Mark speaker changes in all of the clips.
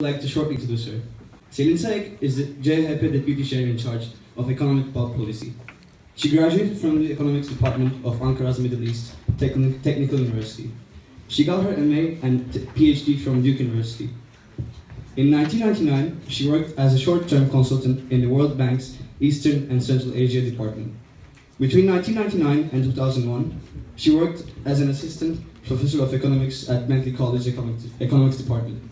Speaker 1: like to shortly introduce her. Selin Sayek is the JHP Deputy Chair in charge of Economic Policy. She graduated from the Economics Department of Ankara's Middle East Technical University. She got her MA and PhD from Duke University. In 1999, she worked as a short-term consultant in the World Bank's Eastern and Central Asia Department. Between 1999 and 2001, she worked as an assistant professor of economics at Bentley College Economics Department.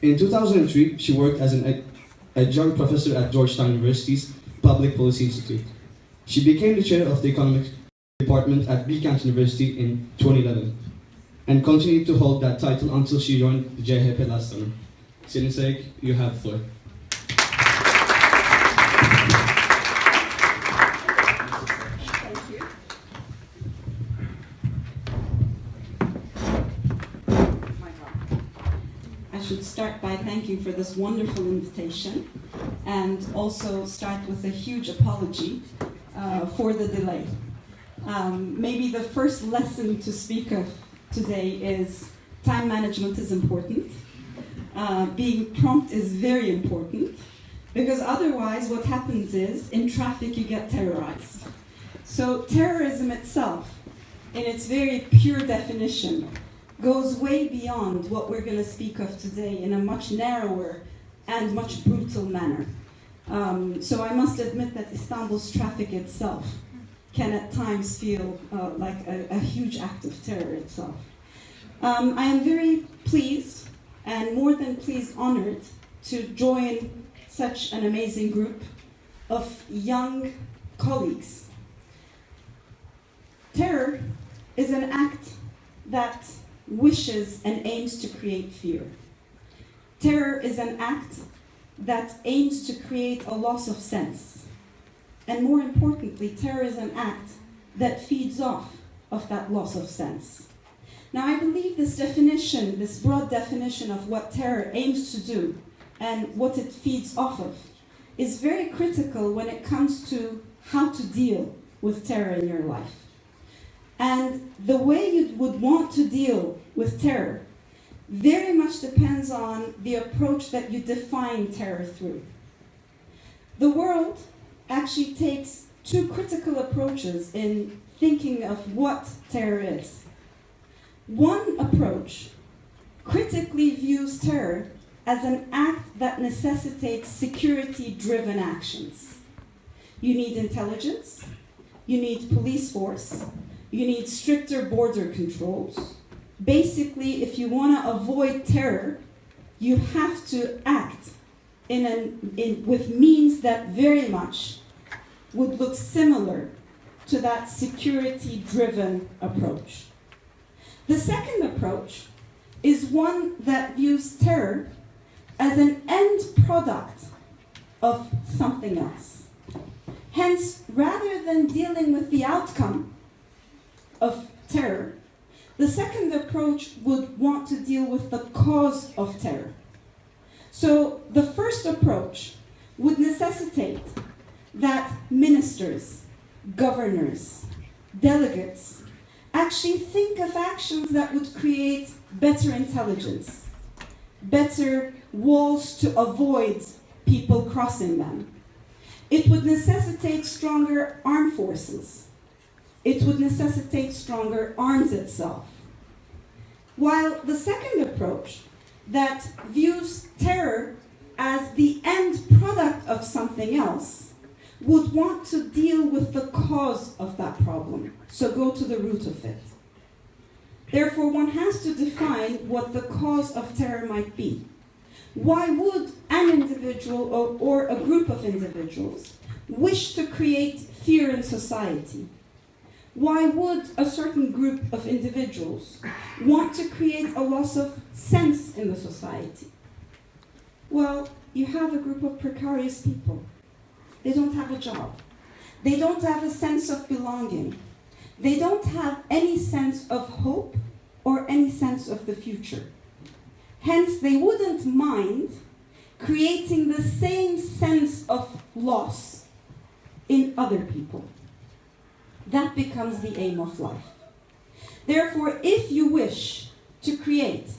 Speaker 1: In 2003, she worked as an adjunct professor at Georgetown University's Public Policy Institute. She became the chair of the economics department at Böke University in 2011 and continued to hold that title until she joined the JHP last summer. Selin Sayek, you have the floor.
Speaker 2: Thank you. I should start by thanking for this wonderful invitation and also start with a huge apology for the delay. Maybe the first lesson to speak of today is time management is important. Being prompt is very important because otherwise what happens is in traffic you get terrorized. So terrorism itself, in its very pure definition, goes way beyond what we're going to speak of today in a much narrower and much brutal manner. So I must admit that Istanbul's traffic itself can at times feel like a huge act of terror itself. I am very pleased and more than pleased, honored to join such an amazing group of young colleagues. Terror is an act that wishes and aims to create fear. Terror is an act that aims to create a loss of sense. And more importantly, terror is an act that feeds off of that loss of sense. Now, I believe this definition, this broad definition of what terror aims to do and what it feeds off of, is very critical when it comes to how to deal with terror in your life. And the way you would want to deal with terror very much depends on the approach that you define terror through. The world actually takes two critical approaches in thinking of what terror is. One approach critically views terror as an act that necessitates security-driven actions. You need intelligence, you need police force, you need stricter border controls. Basically, if you want to avoid terror, you have to act with means that very much would look similar to that security-driven approach. The second approach is one that views terror as an end product of something else. Hence, rather than dealing with the outcome of terror, the second approach would want to deal with the cause of terror. So the first approach would necessitate that ministers, governors, delegates actually think of actions that would create better intelligence, better walls to avoid people crossing them. It would necessitate stronger armed forces. It would necessitate stronger arms itself. While the second approach that views terror as the end product of something else would want to deal with the cause of that problem, so go to the root of it. Therefore, one has to define what the cause of terror might be. Why would an individual or a group of individuals wish to create fear in society? Why would a certain group of individuals want to create a loss of sense in the society? Well, you have a group of precarious people. They don't have a job. They don't have a sense of belonging. They don't have any sense of hope or any sense of the future. Hence, they wouldn't mind creating the same sense of loss in other people. That becomes the aim of life. Therefore, if you wish to create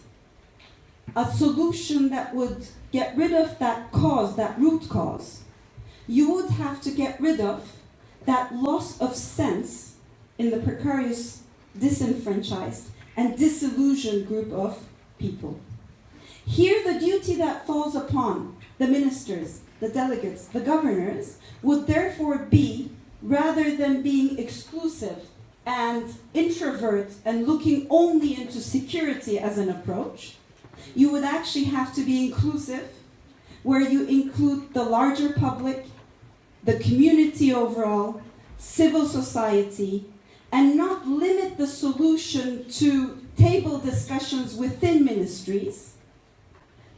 Speaker 2: a solution that would get rid of that cause, that root cause, you would have to get rid of that loss of sense in the precarious, disenfranchised, and disillusioned group of people. Here, the duty that falls upon the ministers, the delegates, the governors, would therefore be, rather than being exclusive and introvert and looking only into security as an approach, you would actually have to be inclusive, where you include the larger public, the community overall, civil society, and not limit the solution to table discussions within ministries,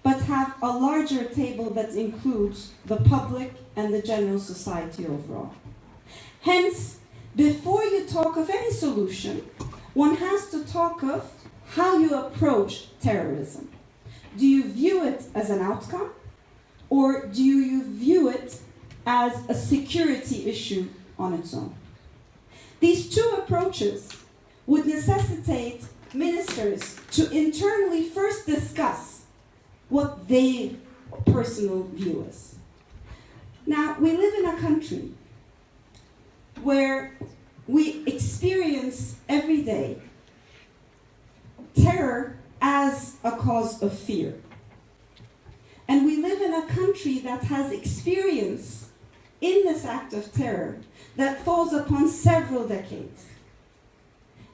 Speaker 2: but have a larger table that includes the public and the general society overall. Hence, before you talk of any solution, one has to talk of how you approach terrorism. Do you view it as an outcome, or do you view it as a security issue on its own? These two approaches would necessitate ministers to internally first discuss what they personal view is. Now, we live in a country where we experience every day terror as a cause of fear. And we live in a country that has experience in this act of terror that falls upon several decades.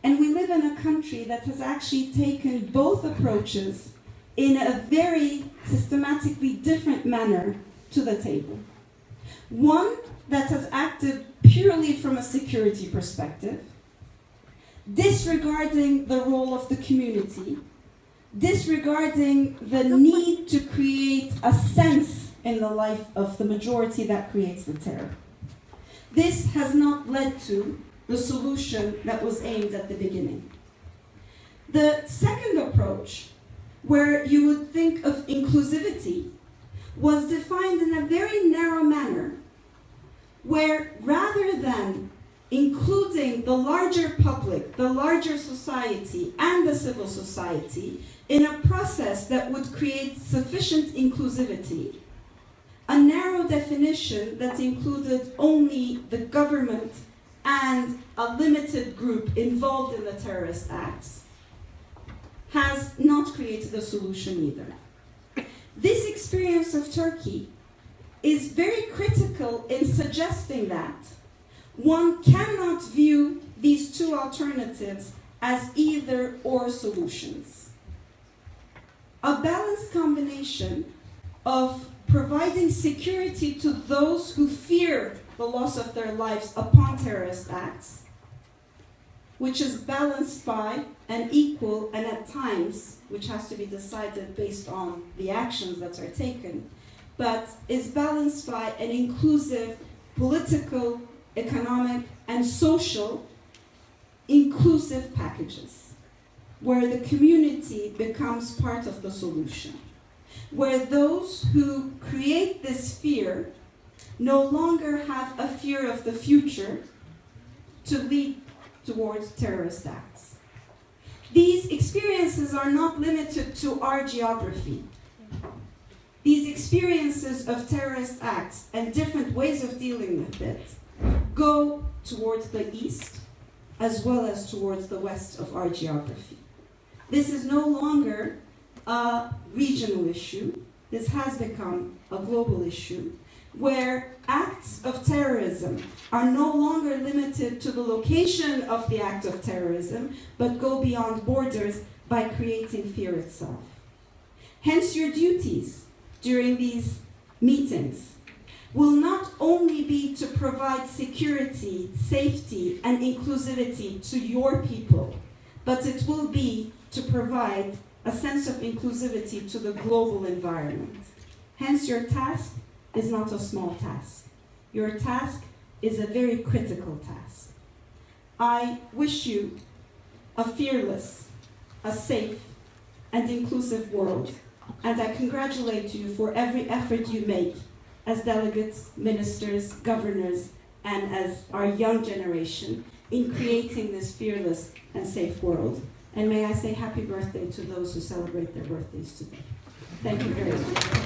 Speaker 2: And we live in a country that has actually taken both approaches in a very systematically different manner to the table. One that has acted purely from a security perspective, disregarding the role of the community, disregarding the need to create a sense in the life of the majority that creates the terror. This has not led to the solution that was aimed at the beginning. The second approach, where you would think of inclusivity, was defined in a very narrow manner, where rather than including the larger public, the larger society, and the civil society in a process that would create sufficient inclusivity, a narrow definition that included only the government and a limited group involved in the terrorist acts, has not created a solution either. This experience of Turkey is very critical in suggesting that one cannot view these two alternatives as either or solutions. A balanced combination of providing security to those who fear the loss of their lives upon terrorist acts, which is balanced by an equal, and at times, which has to be decided based on the actions that are taken, but is balanced by an inclusive political, economic, and social inclusive packages, where the community becomes part of the solution, where those who create this fear no longer have a fear of the future to lead towards terrorist acts. These experiences are not limited to our geography. These experiences of terrorist acts and different ways of dealing with it go towards the east as well as towards the west of our geography. This is no longer a regional issue. This has become a global issue, where acts of terrorism are no longer limited to the location of the act of terrorism, but go beyond borders by creating fear itself. Hence, your duties during these meetings will not only be to provide security, safety, and inclusivity to your people, but it will be to provide a sense of inclusivity to the global environment. Hence, your task is not a small task. Your task is a very critical task. I wish you a fearless, a safe, and inclusive world, and I congratulate you for every effort you make as delegates, ministers, governors, and as our young generation in creating this fearless and safe world. And may I say happy birthday to those who celebrate their birthdays today. Thank you very much.